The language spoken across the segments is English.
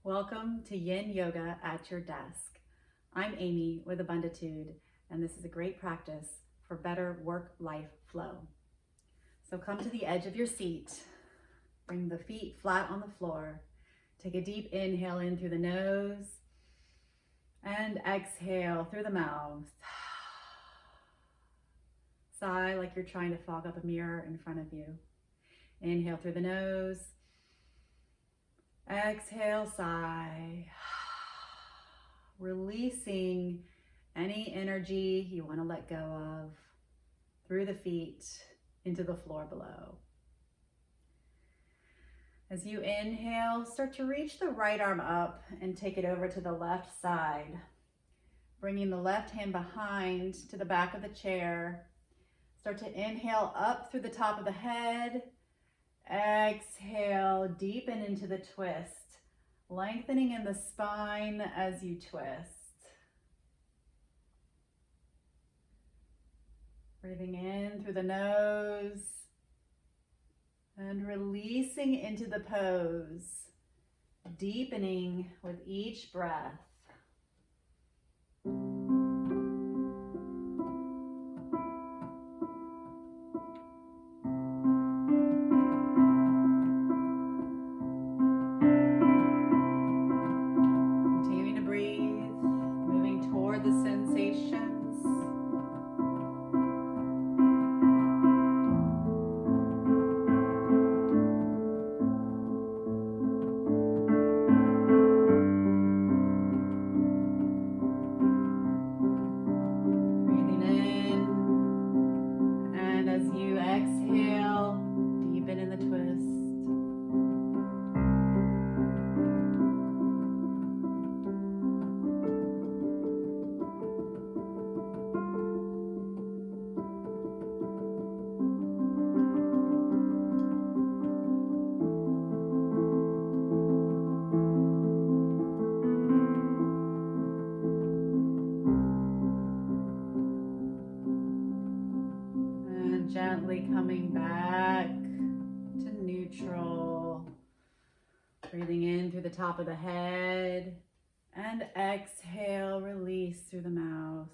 Welcome to Yin Yoga at your desk. I'm Amy with Abunditude, and this is a great practice for better work-life flow. So come to the edge of your seat, bring the feet flat on the floor, take a deep inhale in through the nose, and exhale through the mouth. Sigh like you're trying to fog up a mirror in front of you. Inhale through the nose. Exhale, sigh. Releasing any energy you want to let go of through the feet into the floor below. As you inhale, start to reach the right arm up and take it over to the left side. Bringing the left hand behind to the back of the chair. Start to inhale up through the top of the head. Exhale, deepen into the twist, lengthening in the spine as you twist. Breathing in through the nose and releasing into the pose, deepening with each breath. Gently coming back to neutral. Breathing in through the top of the head and exhale, release through the mouth.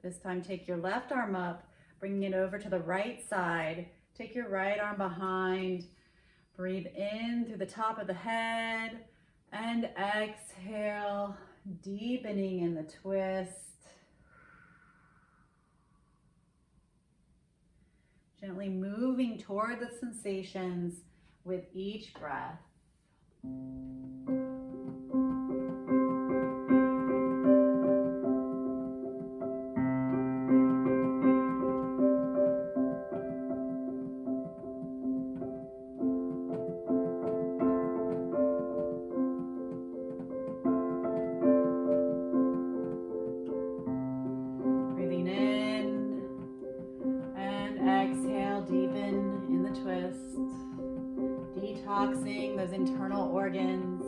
This time take your left arm up, bringing it over to the right side. Take your right arm behind. Breathe in through the top of the head and exhale, deepening in the twist. Gently moving toward the sensations with each breath. Breathing in and exhale, deepen in the twist. Detoxing those internal organs.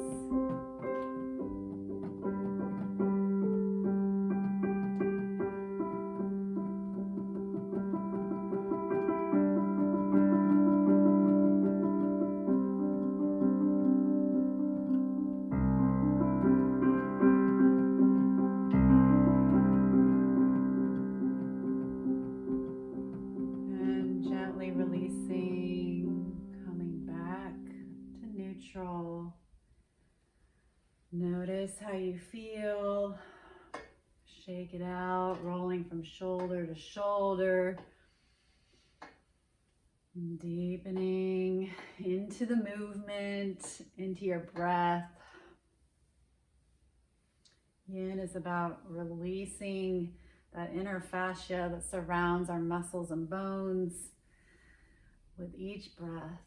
And gently releasing, coming back to neutral. Notice how you feel. Shake it out, rolling from shoulder to shoulder. Deepening into the movement, into your breath. Yin is about releasing that inner fascia that surrounds our muscles and bones with each breath.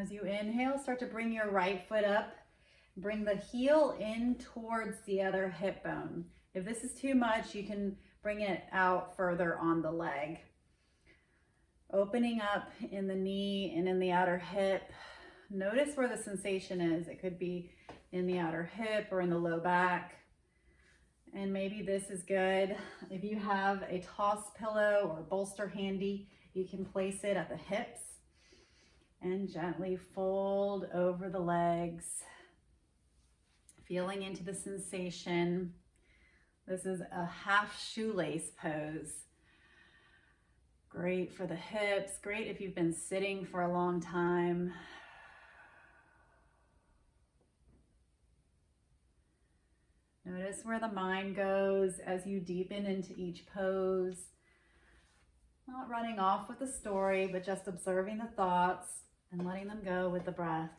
As you inhale, start to bring your right foot up. Bring the heel in towards the other hip bone. If this is too much, you can bring it out further on the leg. Opening up in the knee and in the outer hip. Notice where the sensation is. It could be in the outer hip or in the low back. And maybe this is good. If you have a toss pillow or bolster handy, you can place it at the hips. And gently fold over the legs, feeling into the sensation. This is a half shoelace pose. Great for the hips, great if you've been sitting for a long time. Notice where the mind goes as you deepen into each pose. Not running off with the story, but just observing the thoughts and letting them go with the breath.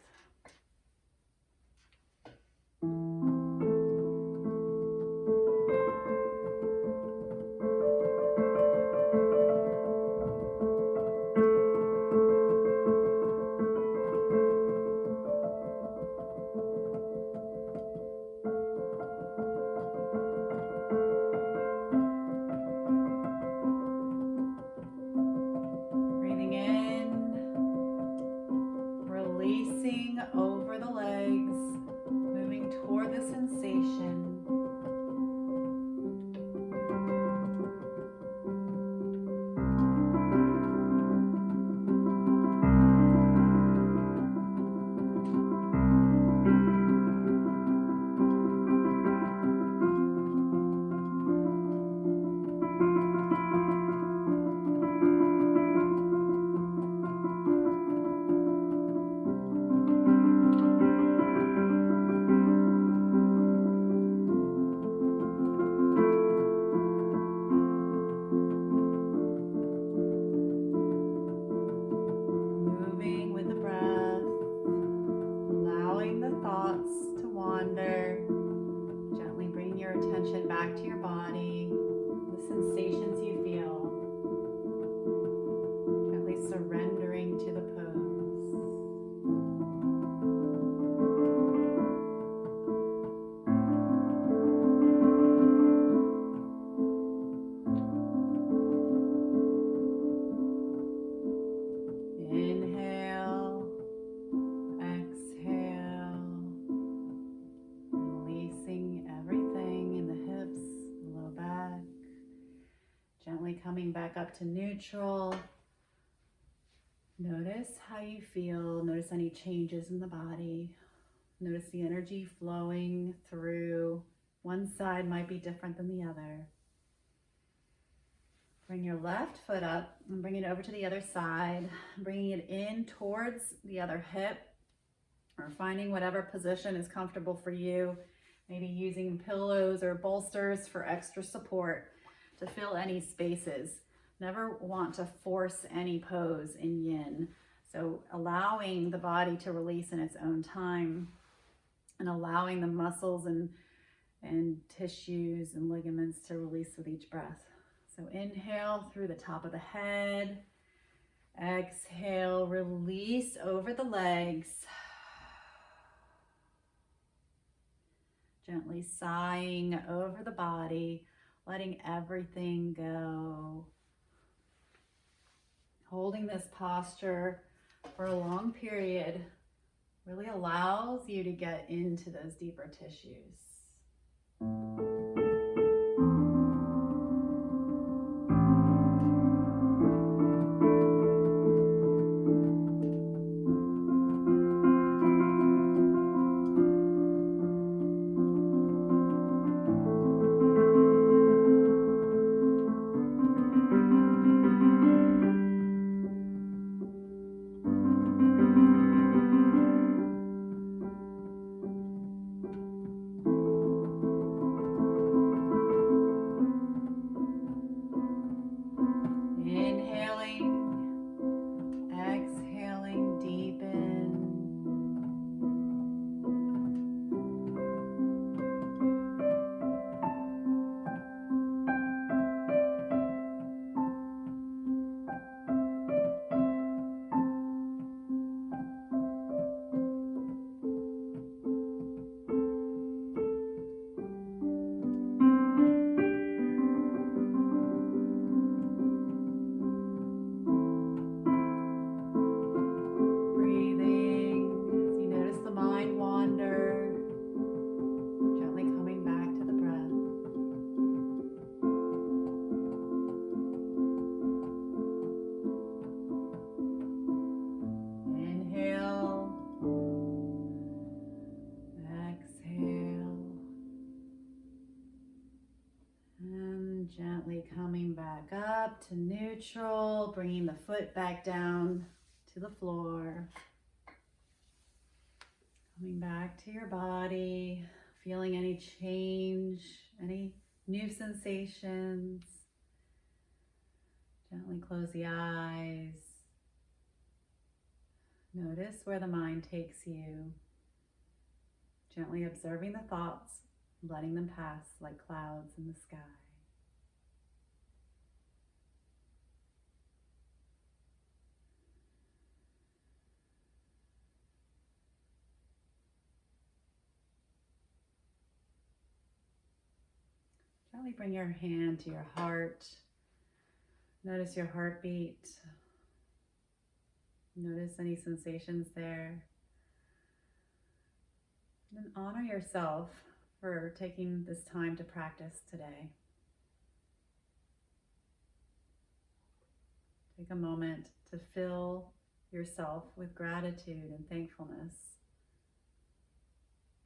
Over the legs, moving toward the sensation. Back to your body, the sensations you feel, gently surrendering to the pose. Inhale, exhale, releasing everything in the hips, low back, gently coming back up to neutral. Notice how you feel. Notice any changes in the body. Notice the energy flowing through. One side might be different than the other. Bring your left foot up and bring it over to the other side, bringing it in towards the other hip, or finding whatever position is comfortable for you. Maybe using pillows or bolsters for extra support to fill any spaces. Never want to force any pose in yin. So allowing the body to release in its own time and allowing the muscles and tissues and ligaments to release with each breath. So inhale through the top of the head. Exhale, release over the legs. Gently sighing over the body, letting everything go. Holding this posture for a long period really allows you to get into those deeper tissues. back up to neutral, bringing the foot back down to the floor. Coming back to your body, feeling any change, any new sensations. Gently close the eyes. Notice where the mind takes you. Gently observing the thoughts, letting them pass like clouds in the sky. Gently bring your hand to your heart. Notice your heartbeat. Notice any sensations there. And then honor yourself for taking this time to practice today. Take a moment to fill yourself with gratitude and thankfulness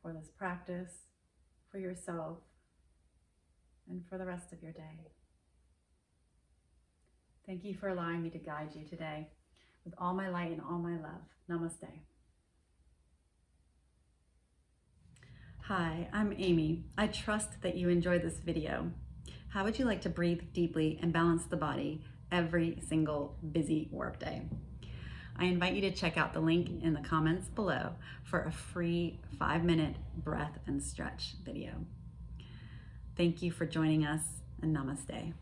for this practice, for yourself, and for the rest of your day. Thank you for allowing me to guide you today with all my light and all my love. Namaste. Hi, I'm Amy. I trust that you enjoyed this video. How would you like to breathe deeply and balance the body every single busy workday? I invite you to check out the link in the comments below for a free 5-minute breath and stretch video. Thank you for joining us, and namaste.